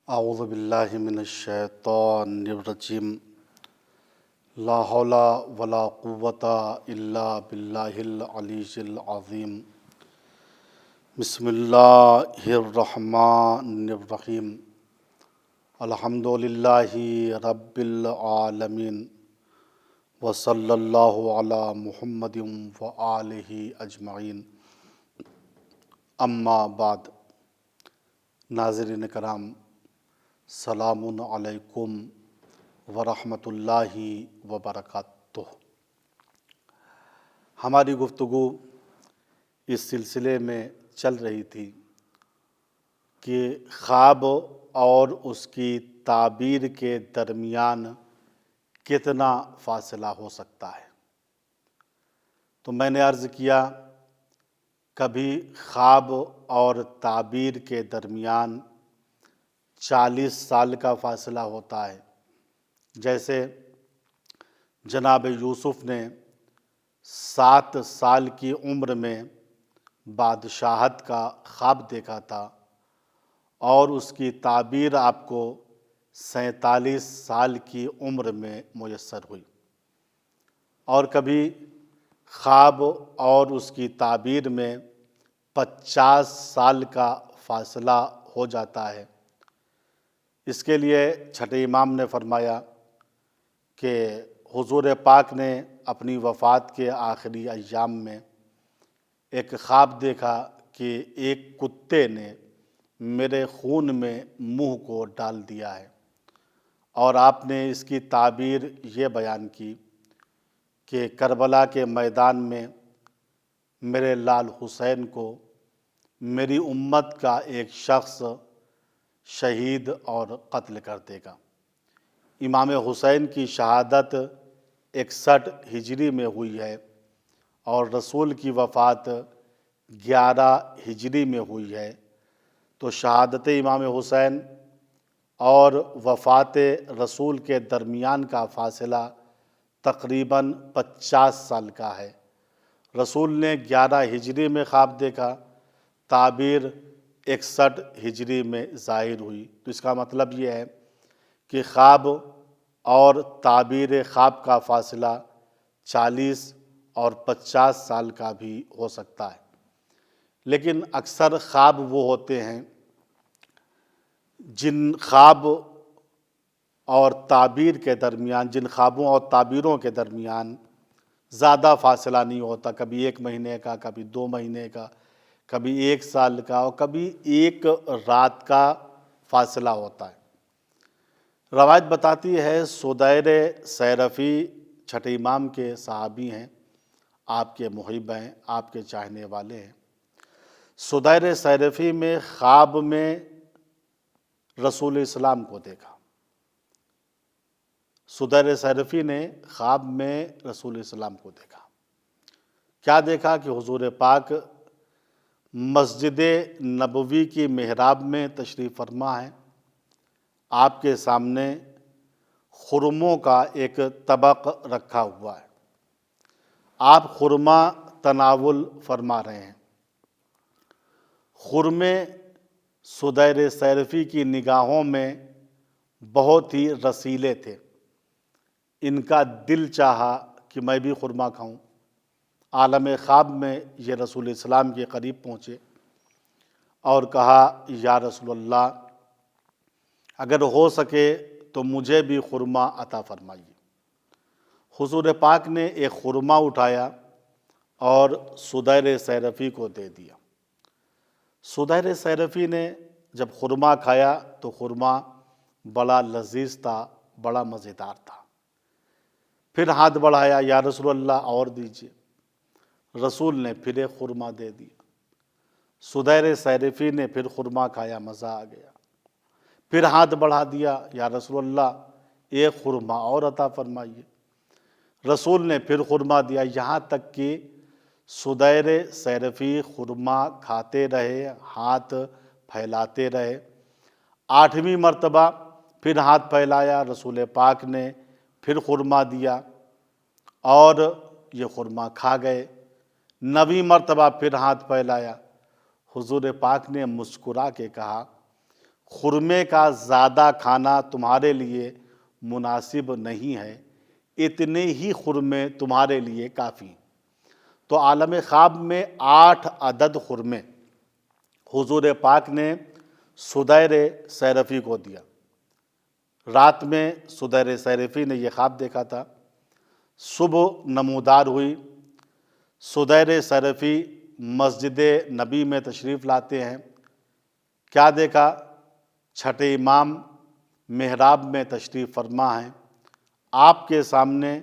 اعوذ باللہ من الشیطان الرجیم لا حول ولا قوة الا باللہ العلی العظیم بسم اللہ الرحمن الرحیم الحمد للہ رب العالمین وصلی اللہ علی محمد وآلہ اجمعین اما بعد۔ ناظرین کرام، سلام علیکم ورحمۃ اللہ وبرکاتہ۔ ہماری گفتگو اس سلسلے میں چل رہی تھی کہ خواب اور اس کی تعبیر کے درمیان کتنا فاصلہ ہو سکتا ہے۔ تو میں نے عرض کیا کبھی خواب اور تعبیر کے درمیان 40 سال کا فاصلہ ہوتا ہے، جیسے جناب یوسف نے 7 سال کی عمر میں بادشاہت کا خواب دیکھا تھا اور اس کی تعبیر آپ کو 47 سال کی عمر میں میسر ہوئی۔ اور کبھی خواب اور اس کی تعبیر میں 50 سال کا فاصلہ ہو جاتا ہے۔ اس کے لیے چھٹے امام نے فرمایا کہ حضور پاک نے اپنی وفات کے آخری ایام میں ایک خواب دیکھا کہ ایک کتے نے میرے خون میں منہ کو ڈال دیا ہے، اور آپ نے اس کی تعبیر یہ بیان کی کہ کربلا کے میدان میں میرے لال حسین کو میری امت کا ایک شخص شہید اور قتل کر دے گا۔ امام حسین کی شہادت 61 ہجری میں ہوئی ہے اور رسول کی وفات 11 ہجری میں ہوئی ہے، تو شہادت امام حسین اور وفات رسول کے درمیان کا فاصلہ تقریباً 50 سال کا ہے۔ رسول نے 11 ہجری میں خواب دیکھا، تعبیر 61 ہجری میں ظاہر ہوئی۔ تو اس کا مطلب یہ ہے کہ خواب اور تعبیر خواب کا فاصلہ 40 اور 50 سال کا بھی ہو سکتا ہے، لیکن اکثر خواب وہ ہوتے ہیں جن خواب اور تعبیر کے درمیان، جن خوابوں اور تعبیروں کے درمیان زیادہ فاصلہ نہیں ہوتا، کبھی 1 مہینے کا، کبھی 2 مہینے کا، کبھی 1 سال کا، اور کبھی 1 رات کا فاصلہ ہوتا ہے۔ روایت بتاتی ہے سدیر سیرفی چھٹے امام کے صحابی ہیں، آپ کے محب ہیں، آپ کے چاہنے والے ہیں۔ سدیر سیرفی میں خواب میں رسول اسلام کو دیکھا۔ سدیر سیرفی نے خواب میں رسول اسلام کو دیکھا۔ کیا دیکھا کہ حضور پاک مسجد نبوی کی محراب میں تشریف فرما ہے، آپ کے سامنے خرموں کا ایک طبق رکھا ہوا ہے، آپ خرما تناول فرما رہے ہیں۔ خرمے سدیر سیرفی کی نگاہوں میں بہت ہی رسیلے تھے، ان کا دل چاہا کہ میں بھی خرما کھاؤں۔ عالم خواب میں یہ رسول اسلام کے قریب پہنچے اور کہا یا رسول اللہ، اگر ہو سکے تو مجھے بھی خرما عطا فرمائیے۔ حضور پاک نے ایک خرما اٹھایا اور سدیر سیرفی کو دے دیا۔ سدیر سیرفی نے جب خرما کھایا تو خرما بڑا لذیذ تھا، بڑا مزیدار تھا۔ پھر ہاتھ بڑھایا، یا رسول اللہ اور دیجیے۔ رسول نے پھر ایک خرما دے دیا۔ سدیر سیرفی نے پھر خرما کھایا، مزہ آ گیا۔ پھر ہاتھ بڑھا دیا، یا رسول اللہ ایک خرما اور عطا فرمائیے۔ رسول نے پھر خرما دیا، یہاں تک کہ سدیر سیرفی خرما کھاتے رہے، ہاتھ پھیلاتے رہے۔ 8ویں مرتبہ پھر ہاتھ پھیلایا، رسول پاک نے پھر خرما دیا اور یہ خرما کھا گئے۔ 9ویں مرتبہ پھر ہاتھ پھیلایا، حضور پاک نے مسکرا کے کہا خرمے کا زیادہ کھانا تمہارے لیے مناسب نہیں ہے، اتنے ہی خرمے تمہارے لیے کافی ہیں۔ تو عالم خواب میں 8 عدد خرمے حضور پاک نے سدیر سیرفی کو دیا۔ رات میں سدیر سیرفی نے یہ خواب دیکھا تھا۔ صبح نمودار ہوئی، سدیر سیرفی مسجد نبی میں تشریف لاتے ہیں۔ کیا دیکھا؟ چھٹے امام محراب میں تشریف فرما ہیں، آپ کے سامنے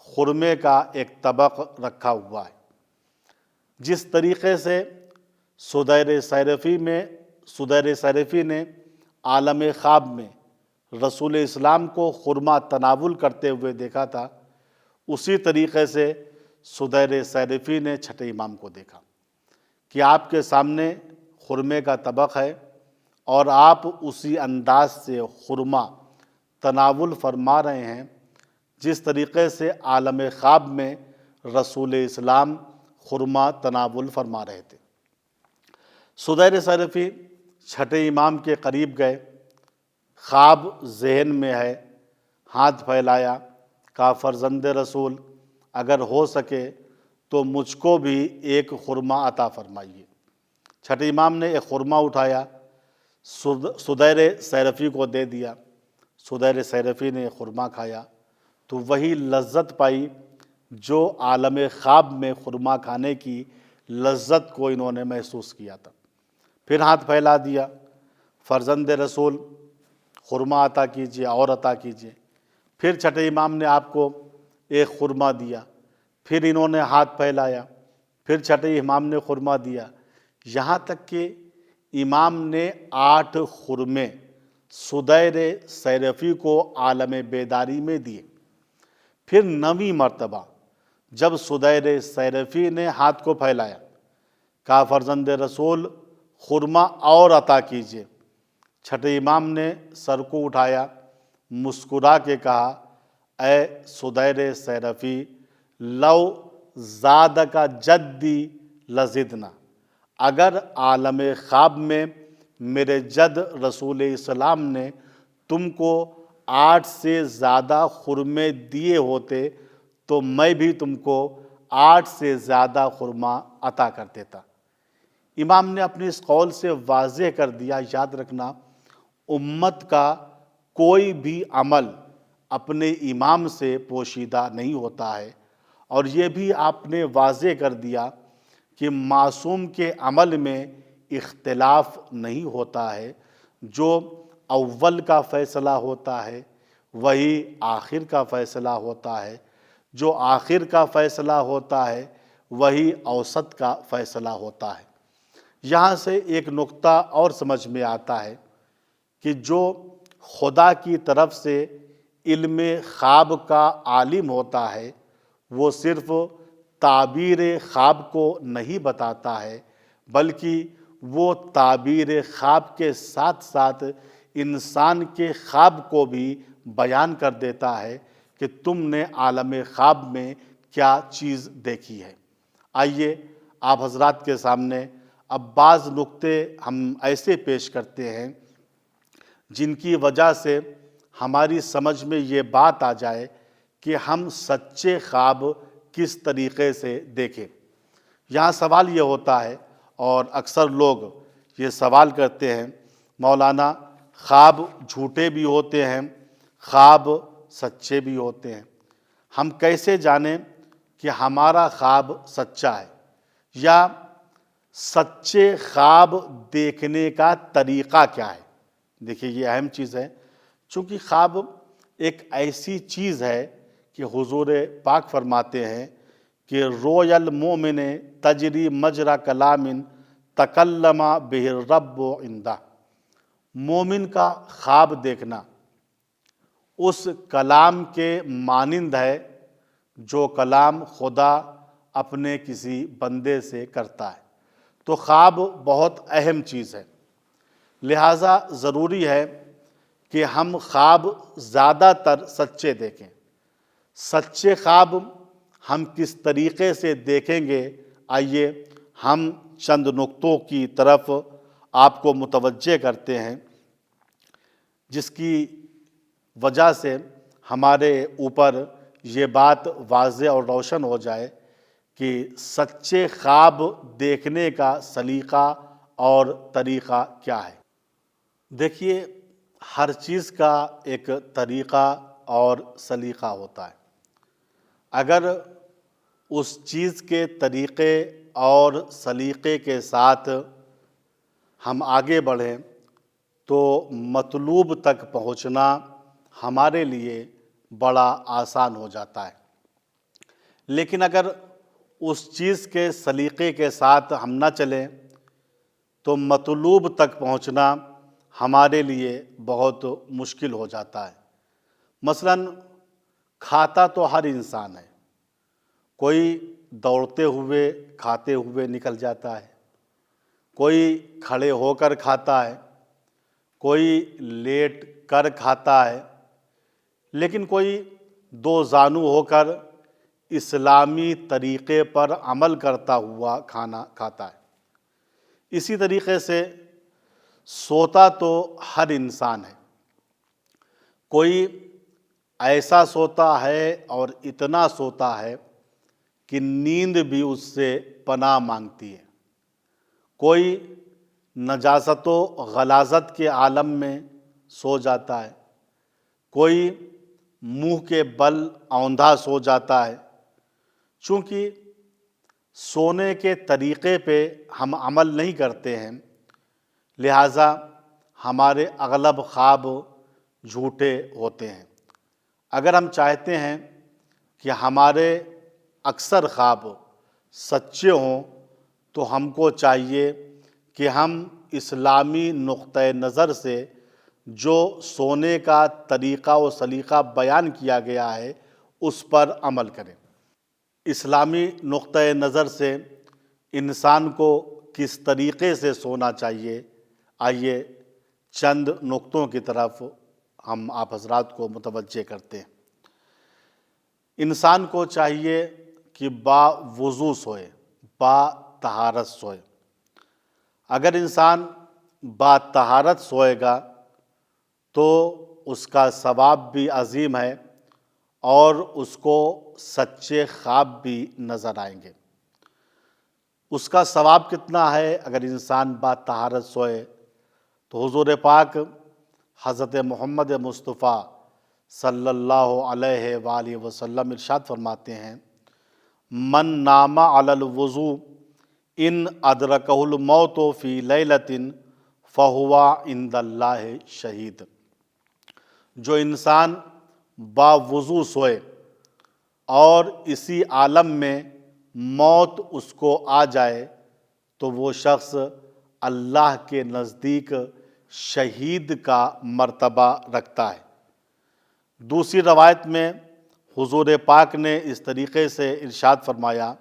خرمے کا ایک طبق رکھا ہوا ہے۔ جس طریقے سے سدیر سیرفی نے عالم خواب میں رسول اسلام کو خرما تناول کرتے ہوئے دیکھا تھا، اسی طریقے سے سدیر سیرفی نے چھٹے امام کو دیکھا کہ آپ کے سامنے خرمے کا طبق ہے اور آپ اسی انداز سے خرما تناول فرما رہے ہیں جس طریقے سے عالم خواب میں رسول اسلام خرما تناول فرما رہے تھے۔ سدیر سیرفی چھٹے امام کے قریب گئے، خواب ذہن میں ہے، ہاتھ پھیلایا، کہا فرزند رسول اگر ہو سکے تو مجھ کو بھی ایک خرما عطا فرمائیے۔ چھٹے امام نے ایک خرما اٹھایا، سدیر سیرفی کو دے دیا۔ سدیر سیرفی نے خرما کھایا تو وہی لذت پائی جو عالم خواب میں خرما کھانے کی لذت کو انہوں نے محسوس کیا تھا۔ پھر ہاتھ پھیلا دیا، فرزند رسول خرما عطا کیجیے اور عطا کیجیے۔ پھر چھٹے امام نے آپ کو ایک خرما دیا، پھر انہوں نے ہاتھ پھیلایا، پھر چھٹے امام نے خرما دیا، یہاں تک کہ امام نے 8 خرمے سدیر سیرفی کو عالم بیداری میں دیے۔ پھر 9ویں مرتبہ جب سدیر سیرفی نے ہاتھ کو پھیلایا، کہا فرزند رسول خرما اور عطا کیجیے۔ چھٹے امام نے سر کو اٹھایا، مسکرا کے کہا اے سدیر سیرفی لو زادک جدی لزدنا، اگر عالم خواب میں میرے جد رسول اسلام نے تم کو 8 سے زیادہ خرمے دیے ہوتے تو میں بھی تم کو 8 سے زیادہ خرما عطا کر دیتا۔ امام نے اپنے اس قول سے واضح کر دیا، یاد رکھنا امت کا کوئی بھی عمل اپنے امام سے پوشیدہ نہیں ہوتا ہے، اور یہ بھی آپ نے واضح کر دیا کہ معصوم کے عمل میں اختلاف نہیں ہوتا ہے، جو اول کا فیصلہ ہوتا ہے وہی آخر کا فیصلہ ہوتا ہے، جو آخر کا فیصلہ ہوتا ہے وہی اوسط کا فیصلہ ہوتا ہے۔ یہاں سے ایک نقطہ اور سمجھ میں آتا ہے کہ جو خدا کی طرف سے علم خواب کا عالم ہوتا ہے وہ صرف تعبیر خواب کو نہیں بتاتا ہے، بلکہ وہ تعبیر خواب کے ساتھ ساتھ انسان کے خواب کو بھی بیان کر دیتا ہے کہ تم نے عالم خواب میں کیا چیز دیکھی ہے۔ آئیے آپ حضرات کے سامنے اب بعض نقطے ہم ایسے پیش کرتے ہیں جن کی وجہ سے ہماری سمجھ میں یہ بات آ جائے کہ ہم سچے خواب کس طریقے سے دیکھیں۔ یہاں سوال یہ ہوتا ہے اور اکثر لوگ یہ سوال کرتے ہیں مولانا خواب جھوٹے بھی ہوتے ہیں، خواب سچے بھی ہوتے ہیں، ہم کیسے جانیں کہ ہمارا خواب سچا ہے، یا سچے خواب دیکھنے کا طریقہ کیا ہے؟ دیکھیے یہ اہم چیز ہے، چونکہ خواب ایک ایسی چیز ہے کہ حضور پاک فرماتے ہیں کہ روی المؤمن تجری مجرا کلام تکلم بہ الرب عندہ، مومن کا خواب دیکھنا اس کلام کے مانند ہے جو کلام خدا اپنے کسی بندے سے کرتا ہے۔ تو خواب بہت اہم چیز ہے، لہٰذا ضروری ہے کہ ہم خواب زیادہ تر سچے دیکھیں۔ سچے خواب ہم کس طریقے سے دیکھیں گے، آئیے ہم چند نقطوں کی طرف آپ کو متوجہ کرتے ہیں۔ جس کی وجہ سے ہمارے اوپر یہ بات واضح اور روشن ہو جائے کہ سچے خواب دیکھنے کا سلیقہ اور طریقہ کیا ہے۔ دیکھیے، ہر چیز کا ایک طریقہ اور سلیقہ ہوتا ہے۔ اگر اس چیز کے طریقے اور سلیقے کے ساتھ ہم آگے بڑھیں تو مطلوب تک پہنچنا ہمارے لیے بڑا آسان ہو جاتا ہے۔ لیکن اگر اس چیز کے سلیقے کے ساتھ ہم نہ چلیں تو مطلوب تک پہنچنا ہمارے لیے بہت مشکل ہو جاتا ہے۔ مثلاً کھاتا تو ہر انسان ہے، کوئی دوڑتے ہوئے کھاتے ہوئے نکل جاتا ہے، کوئی کھڑے ہو کر کھاتا ہے، کوئی لیٹ کر کھاتا ہے، لیکن کوئی دو زانو ہو کر اسلامی طریقے پر عمل کرتا ہوا کھانا کھاتا ہے۔ اسی طریقے سے سوتا تو ہر انسان ہے، کوئی ایسا سوتا ہے اور اتنا سوتا ہے کہ نیند بھی اس سے پناہ مانگتی ہے، کوئی نجاست و غلاظت کے عالم میں سو جاتا ہے، کوئی منہ کے بل اوندھا سو جاتا ہے۔ چونکہ سونے کے طریقے پہ ہم عمل نہیں کرتے ہیں، لہٰذا ہمارے اغلب خواب جھوٹے ہوتے ہیں۔ اگر ہم چاہتے ہیں کہ ہمارے اکثر خواب سچے ہوں تو ہم کو چاہیے کہ ہم اسلامی نقطۂ نظر سے جو سونے کا طریقہ و سلیقہ بیان کیا گیا ہے اس پر عمل کریں۔ اسلامی نقطۂ نظر سے انسان کو کس طریقے سے سونا چاہیے، آئیے چند نقطوں کی طرف ہم آپ حضرات کو متوجہ کرتے ہیں۔ انسان کو چاہیے کہ با وضو سوئے، با طہارت سوئے۔ اگر انسان با طہارت سوئے گا تو اس کا ثواب بھی عظیم ہے اور اس کو سچے خواب بھی نظر آئیں گے۔ اس کا ثواب کتنا ہے اگر انسان با طہارت سوئے؟ تو حضور پاک حضرت محمد مصطفیٰ صلی اللہ علیہ وآلہ وسلم ارشاد فرماتے ہیں، من نام علی الوضوء ان ادرکہ الموت فی لیلۃ فہو عند اللہ شہید۔ جو انسان با وضو سوئے اور اسی عالم میں موت اس کو آ جائے تو وہ شخص اللہ کے نزدیک شہید کا مرتبہ رکھتا ہے۔ دوسری روایت میں حضور پاک نے اس طریقے سے ارشاد فرمایا،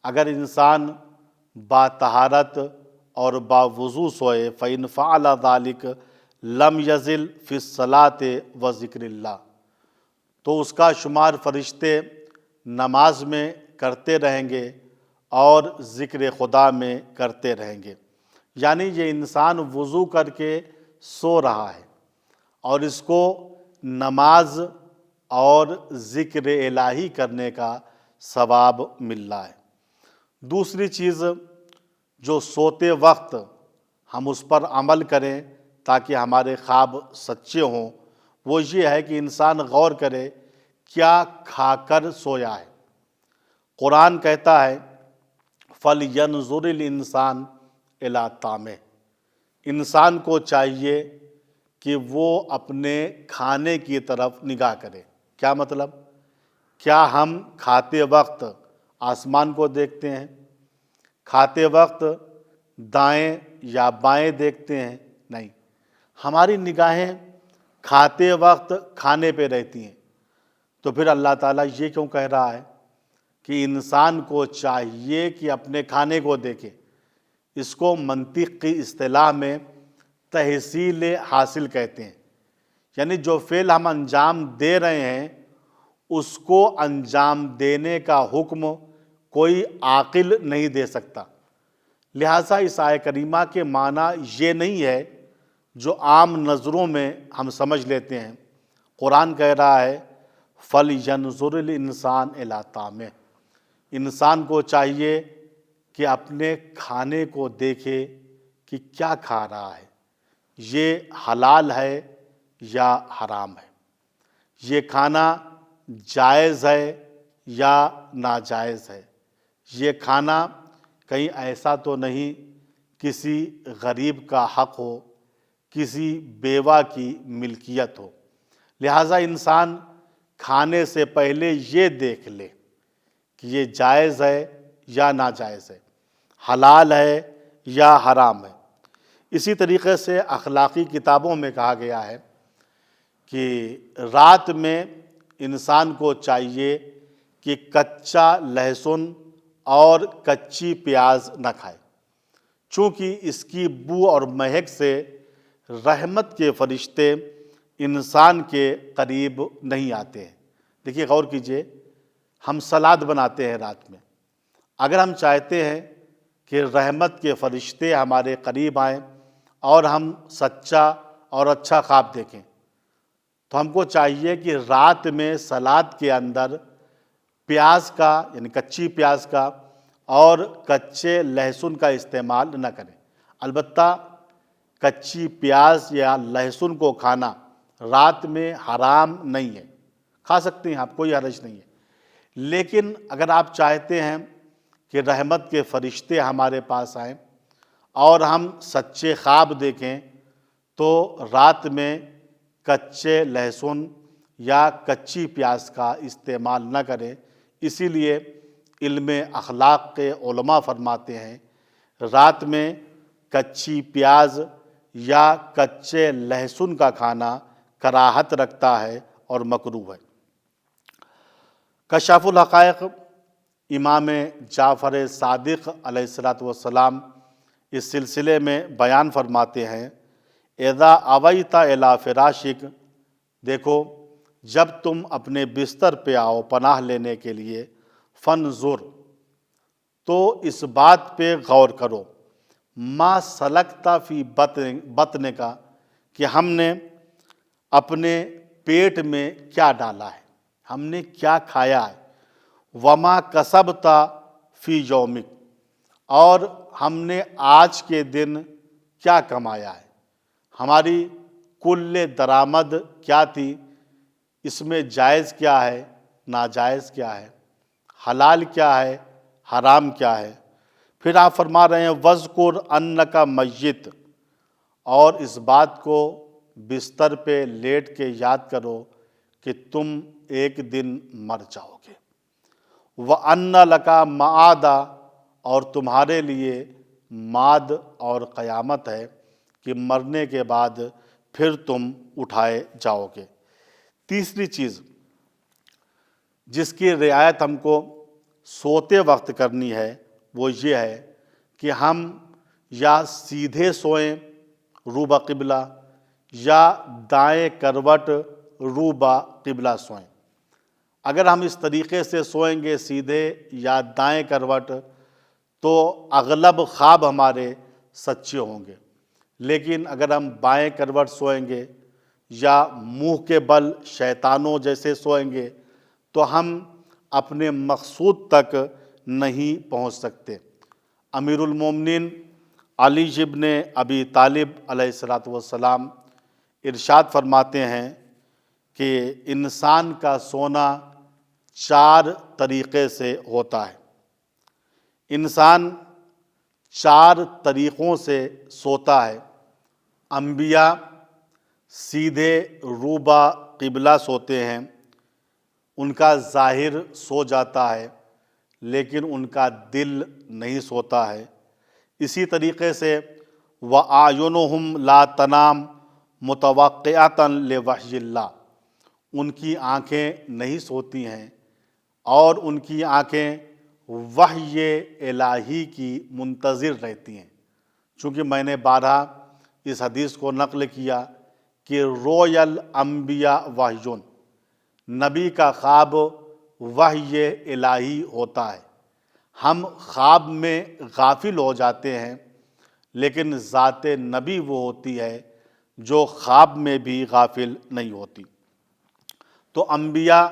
اگر انسان با طہارت اور با وضو سوئے فَإِنْ فَعَلَ ذَلِكَ لَمْ يَزِلْ فِي الصَّلَاةِ وَذِكْرِ اللَّهِ، تو اس کا شمار فرشتے نماز میں کرتے رہیں گے اور ذکر خدا میں کرتے رہیں گے۔ یعنی یہ انسان وضو کر کے سو رہا ہے اور اس کو نماز اور ذکر الہی کرنے کا ثواب مل رہا ہے۔ دوسری چیز جو سوتے وقت ہم اس پر عمل کریں تاکہ ہمارے خواب سچے ہوں، وہ یہ ہے کہ انسان غور کرے کیا کھا کر سویا ہے۔ قرآن کہتا ہے فَلْيَنْظُرِ الْإِنسَانُ إِلَىٰ طَعَامِهِ، انسان کو چاہیے کہ وہ اپنے کھانے کی طرف نگاہ کرے۔ کیا مطلب؟ کیا ہم کھاتے وقت آسمان کو دیکھتے ہیں؟ کھاتے وقت دائیں یا بائیں دیکھتے ہیں؟ نہیں، ہماری نگاہیں کھاتے وقت کھانے پہ رہتی ہیں۔ تو پھر اللہ تعالیٰ یہ کیوں کہہ رہا ہے کہ انسان کو چاہیے کہ اپنے کھانے کو دیکھے؟ اس کو منطق کی اصطلاح میں تحصیل حاصل کہتے ہیں، یعنی جو فعل ہم انجام دے رہے ہیں اس کو انجام دینے کا حکم کوئی عاقل نہیں دے سکتا۔ لہٰذا اس آیہ کریمہ کے معنی یہ نہیں ہے جو عام نظروں میں ہم سمجھ لیتے ہیں۔ قرآن کہہ رہا ہے فَلْيَنْظُرِ الْإِنسَانُ إِلَىٰ طَعَامِهِ، انسان کو چاہیے کہ اپنے کھانے کو دیکھے کہ کیا کھا رہا ہے، یہ حلال ہے یا حرام ہے، یہ کھانا جائز ہے یا ناجائز ہے، یہ کھانا کہیں ایسا تو نہیں کسی غریب کا حق ہو، کسی بیوہ کی ملکیت ہو۔ لہٰذا انسان کھانے سے پہلے یہ دیکھ لے کہ یہ جائز ہے یا ناجائز ہے، حلال ہے یا حرام ہے۔ اسی طریقے سے اخلاقی کتابوں میں کہا گیا ہے کہ رات میں انسان کو چاہیے کہ کچا لہسن اور کچی پیاز نہ کھائے، چونکہ اس کی بو اور مہک سے رحمت کے فرشتے انسان کے قریب نہیں آتے ہیں۔ دیکھیے غور کیجئے، ہم سلاد بناتے ہیں رات میں، اگر ہم چاہتے ہیں کہ رحمت کے فرشتے ہمارے قریب آئیں اور ہم سچا اور اچھا خواب دیکھیں، تو ہم کو چاہیے کہ رات میں سلاد کے اندر پیاز کا یعنی کچی پیاز کا اور کچے لہسن کا استعمال نہ کریں۔ البتہ کچی پیاز یا لہسن کو کھانا رات میں حرام نہیں ہے، کھا سکتے ہیں آپ، کوئی حرج نہیں ہے۔ لیکن اگر آپ چاہتے ہیں کہ رحمت کے فرشتے ہمارے پاس آئیں اور ہم سچے خواب دیکھیں، تو رات میں کچے لہسن یا کچی پیاز کا استعمال نہ کریں۔ اسی لیے علم اخلاق کے علماء فرماتے ہیں رات میں کچی پیاز یا کچے لہسن کا کھانا کراہت رکھتا ہے اور مکروہ ہے۔ کشاف الحقائق امام جعفر صادق علیہ السلام اس سلسلے میں بیان فرماتے ہیں اذا اویت الی فراشک، دیکھو جب تم اپنے بستر پہ آؤ پناہ لینے کے لیے، فانظر، تو اس بات پہ غور کرو، ما سلکت فی بطن کا، کہ ہم نے اپنے پیٹ میں کیا ڈالا ہے، ہم نے کیا کھایا ہے، وما کسبت فی یومک، اور ہم نے آج کے دن کیا کمایا ہے، ہماری کل درآمد کیا تھی، اس میں جائز کیا ہے، ناجائز کیا ہے، حلال کیا ہے، حرام کیا ہے۔ پھر آپ فرما رہے ہیں وَاذْكُرْ أَنَّكَ مَيِّتٌ، اور اس بات کو بستر پہ لیٹ کے یاد کرو کہ تم ایک دن مر جاؤ گے۔ وَأَنَّ لَكَ مَعَادًا، اور تمہارے لیے معاد اور قیامت ہے کہ مرنے کے بعد پھر تم اٹھائے جاؤ گے۔ تیسری چیز جس کی رعایت ہم کو سوتے وقت کرنی ہے وہ یہ ہے کہ ہم یا سیدھے سوئیں رو بقبلہ یا دائیں کروٹ رو بقبلہ سوئیں۔ اگر ہم اس طریقے سے سوئیں گے سیدھے یا دائیں کروٹ تو اغلب خواب ہمارے سچے ہوں گے، لیکن اگر ہم بائیں کروٹ سوئیں گے یا منہ کے بل شیطانوں جیسے سوئیں گے تو ہم اپنے مقصود تک نہیں پہنچ سکتے۔ امیر المومنین علی ابن ابی طالب علیہ السلام ارشاد فرماتے ہیں کہ انسان کا سونا 4 طریقے سے ہوتا ہے، انسان 4 طریقوں سے سوتا ہے۔ انبیاء سیدھے رو قبلہ سوتے ہیں، ان کا ظاہر سو جاتا ہے لیکن ان کا دل نہیں سوتا ہے۔ اسی طریقے سے وَأَعْيُنُهُمْ لَا تَنَامُ مُتَوَقِّعَةً لِوَحْيِ اللَّهِ، ان کی آنکھیں نہیں سوتی ہیں اور ان کی آنکھیں وحی الہی کی منتظر رہتی ہیں۔ چونکہ میں نے بارہا اس حدیث کو نقل کیا کہ رویل انبیاء وحیون، نبی کا خواب وحی الہی ہوتا ہے۔ ہم خواب میں غافل ہو جاتے ہیں لیکن ذات نبی وہ ہوتی ہے جو خواب میں بھی غافل نہیں ہوتی۔ تو انبیاء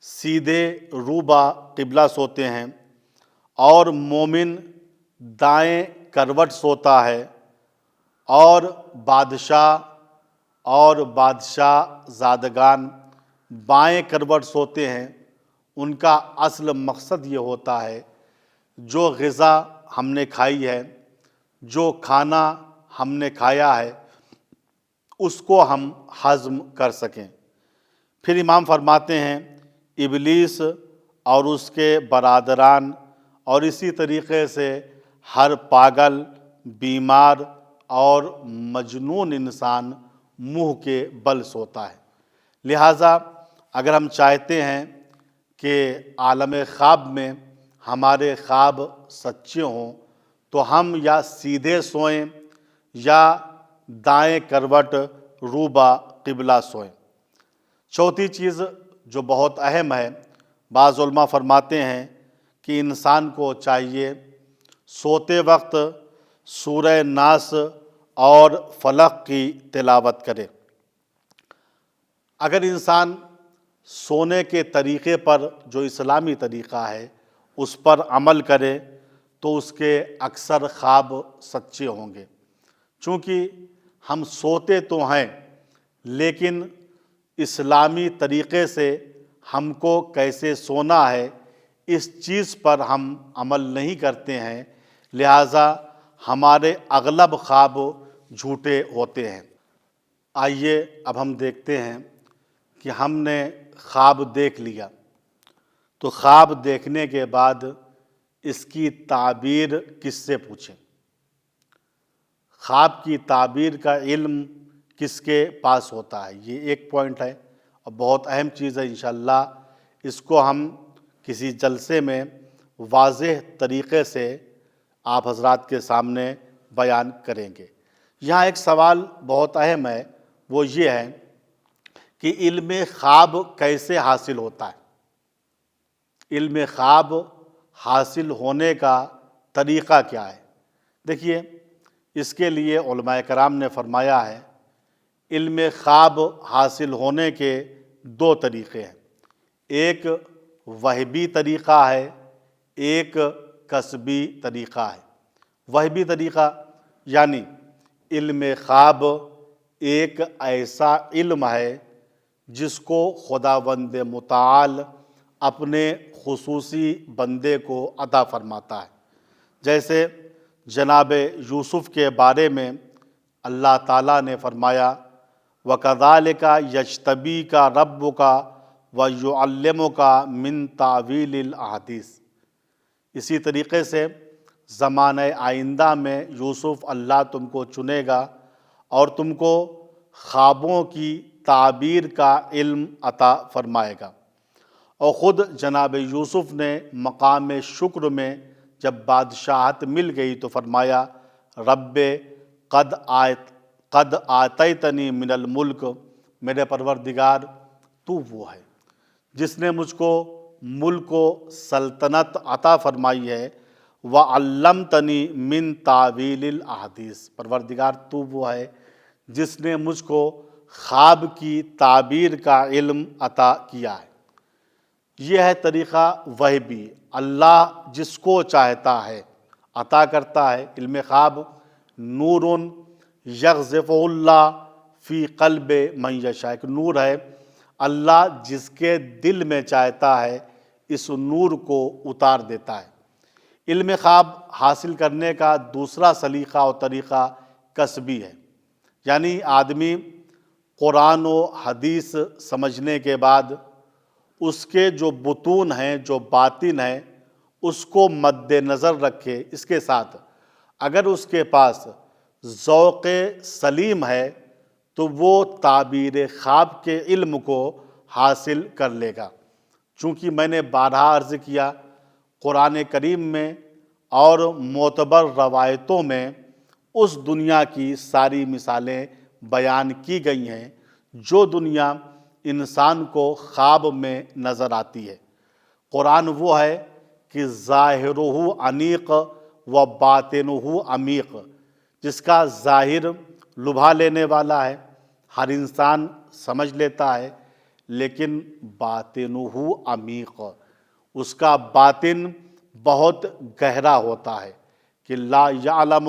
سیدھے روبہ قبلہ سوتے ہیں اور مومن دائیں کروٹ سوتا ہے، اور بادشاہ زادگان بائیں کروٹ سوتے ہیں۔ ان کا اصل مقصد یہ ہوتا ہے جو غذا ہم نے کھائی ہے، جو کھانا ہم نے کھایا ہے، اس کو ہم ہضم کر سکیں۔ پھر امام فرماتے ہیں ابلیس اور اس کے برادران اور اسی طریقے سے ہر پاگل، بیمار اور مجنون انسان منہ کے بل سوتا ہے۔ لہٰذا اگر ہم چاہتے ہیں کہ عالم خواب میں ہمارے خواب سچے ہوں تو ہم یا سیدھے سوئیں یا دائیں کروٹ روبہ قبلہ سوئیں۔ چوتھی چیز جو بہت اہم ہے، بعض علماء فرماتے ہیں کہ انسان کو چاہیے سوتے وقت سورہ ناس اور فلق کی تلاوت کرے۔ اگر انسان سونے کے طریقے پر جو اسلامی طریقہ ہے اس پر عمل کرے تو اس کے اکثر خواب سچے ہوں گے۔ چونکہ ہم سوتے تو ہیں لیکن اسلامی طریقے سے ہم کو کیسے سونا ہے اس چیز پر ہم عمل نہیں کرتے ہیں، لہٰذا ہمارے اغلب خواب جھوٹے ہوتے ہیں۔ آئیے اب ہم دیکھتے ہیں کہ ہم نے خواب دیکھ لیا تو خواب دیکھنے کے بعد اس کی تعبیر کس سے پوچھیں؟ خواب کی تعبیر کا علم کس کے پاس ہوتا ہے؟ یہ ایک پوائنٹ ہے اور بہت اہم چیز ہے۔ انشاءاللہ اس کو ہم کسی جلسے میں واضح طریقے سے آپ حضرات کے سامنے بیان کریں گے۔ یہاں ایک سوال بہت اہم ہے، وہ یہ ہے کہ علم خواب کیسے حاصل ہوتا ہے؟ علم خواب حاصل ہونے کا طریقہ کیا ہے؟ دیکھیے، اس کے لیے علماء کرام نے فرمایا ہے علم خواب حاصل ہونے کے دو طریقے ہیں، ایک وہبی طریقہ ہے، ایک کسبی طریقہ ہے۔ وہبی طریقہ یعنی علم خواب ایک ایسا علم ہے جس کو خداوند متعال اپنے خصوصی بندے کو عطا فرماتا ہے۔ جیسے جناب یوسف کے بارے میں اللہ تعالیٰ نے فرمایا وَكَذَلِكَ يَجْتَبِيكَ رَبُّكَ وَيُعَلِّمُكَ مِن تَعْوِيلِ الْأَحَادِيثِ۔ اسی طریقے سے زمانہ آئندہ میں یوسف اللہ تم کو چنے گا اور تم کو خوابوں کی تعبیر کا علم عطا فرمائے گا۔ اور خود جناب یوسف نے مقام شکر میں جب بادشاہت مل گئی تو فرمایا رب قد آتیتنی من الملک، میرے پروردگار تو وہ ہے جس نے مجھ کو ملک و سلطنت عطا فرمائی ہے، وعلمتنی من تعویل الاحادیث، پروردگار تو وہ ہے جس نے مجھ کو خواب کی تعبیر کا علم عطا کیا ہے۔ یہ ہے طریقہ وہبی، اللہ جس کو چاہتا ہے عطا کرتا ہے۔ علم خواب نور یغذف اللہ فی قلب من یشاء، ایک نور ہے، اللہ جس کے دل میں چاہتا ہے اس نور کو اتار دیتا ہے۔ علم خواب حاصل کرنے کا دوسرا سلیقہ اور طریقہ کسبی ہے، یعنی آدمی قرآن و حدیث سمجھنے کے بعد اس کے جو بطون ہیں، جو باطن ہیں، اس کو مد نظر رکھے۔ اس کے ساتھ اگر اس کے پاس ذوق سلیم ہے تو وہ تعبیر خواب کے علم کو حاصل کر لے گا۔ چونکہ میں نے بارہا عرض کیا قرآن کریم میں اور معتبر روایتوں میں اس دنیا کی ساری مثالیں بیان کی گئی ہیں جو دنیا انسان کو خواب میں نظر آتی ہے۔ قرآن وہ ہے کہ ظاہرہ انیق و باطنہ عمیق، جس کا ظاہر لبھا لینے والا ہے، ہر انسان سمجھ لیتا ہے، لیکن باطنہ عمیق، اس کا باطن بہت گہرا ہوتا ہے کہ لا یعلم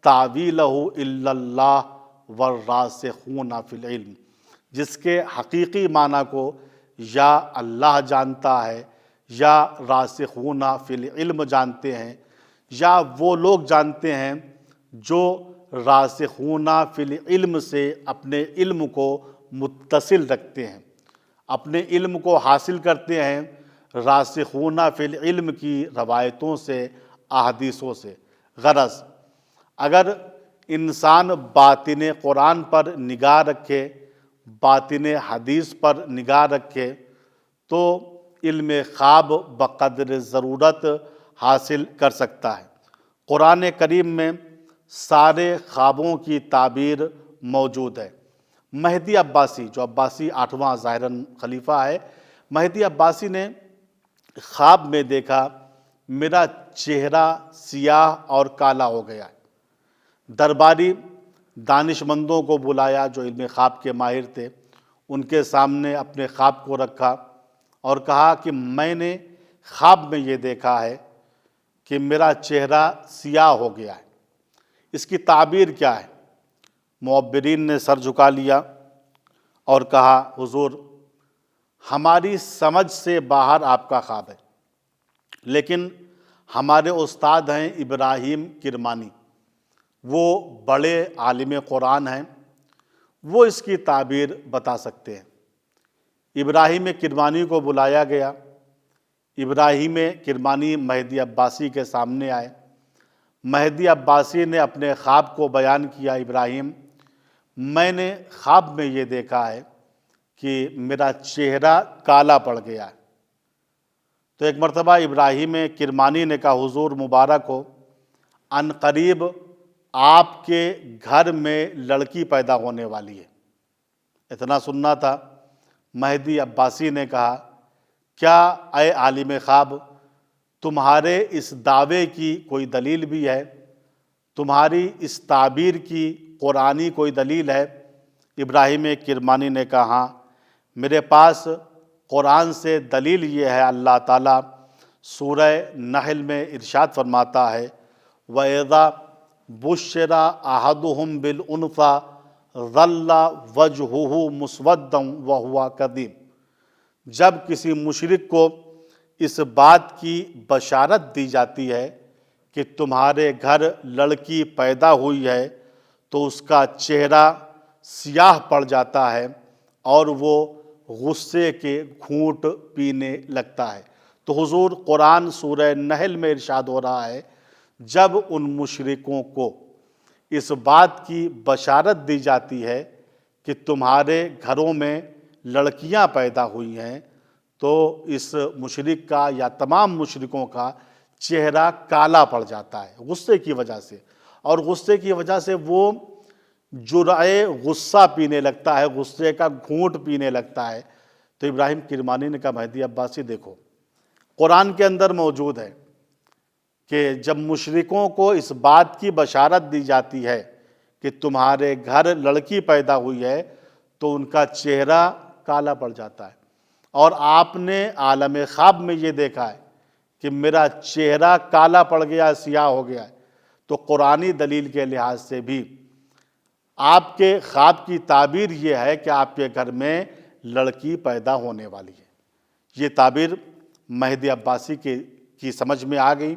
تاویلہ الا اللہ والراسخون فی العلم، جس کے حقیقی معنی کو یا اللہ جانتا ہے یا راسخون فی العلم جانتے ہیں، یا وہ لوگ جانتے ہیں جو راسخون فی العلم سے اپنے علم کو متصل رکھتے ہیں، اپنے علم کو حاصل کرتے ہیں راسخون فی العلم کی روایتوں سے، احادیثوں سے۔ غرض اگر انسان باطن قرآن پر نگاہ رکھے، باطن حدیث پر نگاہ رکھے، تو علم خواب بقدر ضرورت حاصل کر سکتا ہے۔ قرآن کریم میں سارے خوابوں کی تعبیر موجود ہے۔ مہدی عباسی، جو عباسی 8واں ظاہراً خلیفہ ہے، مہدی عباسی نے خواب میں دیکھا میرا چہرہ سیاہ اور کالا ہو گیا ہے۔ درباری دانش مندوں کو بلایا جو علم خواب کے ماہر تھے، ان کے سامنے اپنے خواب کو رکھا اور کہا کہ میں نے خواب میں یہ دیکھا ہے کہ میرا چہرہ سیاہ ہو گیا ہے، اس کی تعبیر کیا ہے؟ معبرین نے سر جھکا لیا اور کہا حضور ہماری سمجھ سے باہر آپ کا خواب ہے، لیکن ہمارے استاد ہیں ابراہیم کرمانی، وہ بڑے عالم قرآن ہیں، وہ اس کی تعبیر بتا سکتے ہیں۔ ابراہیم کرمانی کو بلایا گیا، ابراہیم کرمانی مہدی عباسی کے سامنے آئے، مہدی عباسی نے اپنے خواب کو بیان کیا۔ ابراہیم، میں نے خواب میں یہ دیکھا ہے کہ میرا چہرہ کالا پڑ گیا ہے۔ تو ایک مرتبہ ابراہیم کرمانی نے کہا حضور مبارک ہو، عن قریب آپ کے گھر میں لڑکی پیدا ہونے والی ہے۔ اتنا سننا تھا۔ مہدی عباسی نے کہا کیا اے عالم خواب تمہارے اس دعوے کی کوئی دلیل بھی ہے؟ تمہاری اس تعبیر کی قرآنی کوئی دلیل ہے؟ ابراہیم کرمانی نے کہا ہاں، میرے پاس قرآن سے دلیل یہ ہے۔ اللہ تعالیٰ سورہ نحل میں ارشاد فرماتا ہے وَإِذَا بُشِّرَ أَحَدُهُمْ بِالْأُنثىٰ ظَلَّ وَجْهُهُ مُسْوَدًّا وَهُوَ كَظِيمٌ، جب کسی مشرک کو اس بات کی بشارت دی جاتی ہے کہ تمہارے گھر لڑکی پیدا ہوئی ہے تو اس کا چہرہ سیاہ پڑ جاتا ہے اور وہ غصے کے گھونٹ پینے لگتا ہے۔ تو حضور قرآن سورہ نحل میں ارشاد ہو رہا ہے جب ان مشرکوں کو اس بات کی بشارت دی جاتی ہے کہ تمہارے گھروں میں لڑکیاں پیدا ہوئی ہیں تو اس مشرک کا یا تمام مشرکوں کا چہرہ کالا پڑ جاتا ہے غصے کی وجہ سے، اور غصے کی وجہ سے وہ جرعے غصہ پینے لگتا ہے، غصے کا گھونٹ پینے لگتا ہے۔ تو ابراہیم کرمانی نے کہا مہدی عباسی دیکھو قرآن کے اندر موجود ہے کہ جب مشرکوں کو اس بات کی بشارت دی جاتی ہے کہ تمہارے گھر لڑکی پیدا ہوئی ہے تو ان کا چہرہ کالا پڑ جاتا ہے، اور آپ نے عالم خواب میں یہ دیکھا ہے کہ میرا چہرہ کالا پڑ گیا، سیاہ ہو گیا ہے۔ تو قرآنی دلیل کے لحاظ سے بھی آپ کے خواب کی تعبیر یہ ہے کہ آپ کے گھر میں لڑکی پیدا ہونے والی ہے۔ یہ تعبیر مہدی عباسی کی سمجھ میں آ گئی،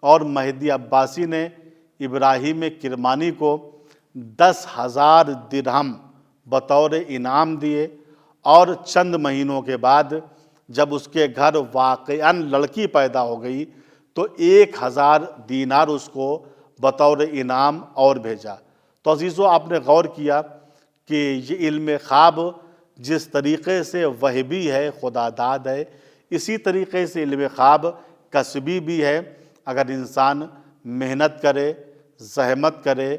اور مہدی عباسی نے ابراہیم کرمانی کو 10,000 درہم بطور انعام دیے، اور چند مہینوں کے بعد جب اس کے گھر واقعاً لڑکی پیدا ہو گئی تو 1,000 دینار اس کو بطور انعام اور بھیجا۔ تو عزیزو آپ نے غور کیا کہ یہ علم خواب جس طریقے سے وہبی ہے، خدا داد ہے، اسی طریقے سے علم خواب کسبی بھی ہے۔ اگر انسان محنت کرے، زحمت کرے،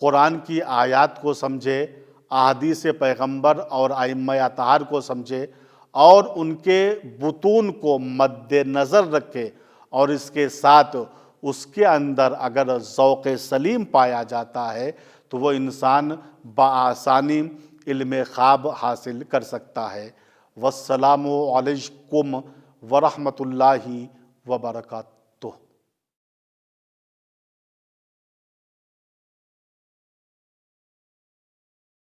قرآن کی آیات کو سمجھے، احادیث پیغمبر اور ائمہ اطہار کو سمجھے، اور ان کے بطون کو مد نظر رکھے، اور اس کے ساتھ اس کے اندر اگر ذوق سلیم پایا جاتا ہے تو وہ انسان بآسانی علم خواب حاصل کر سکتا ہے۔ والسلام علیکم ورحمۃ اللہ وبرکاتہ۔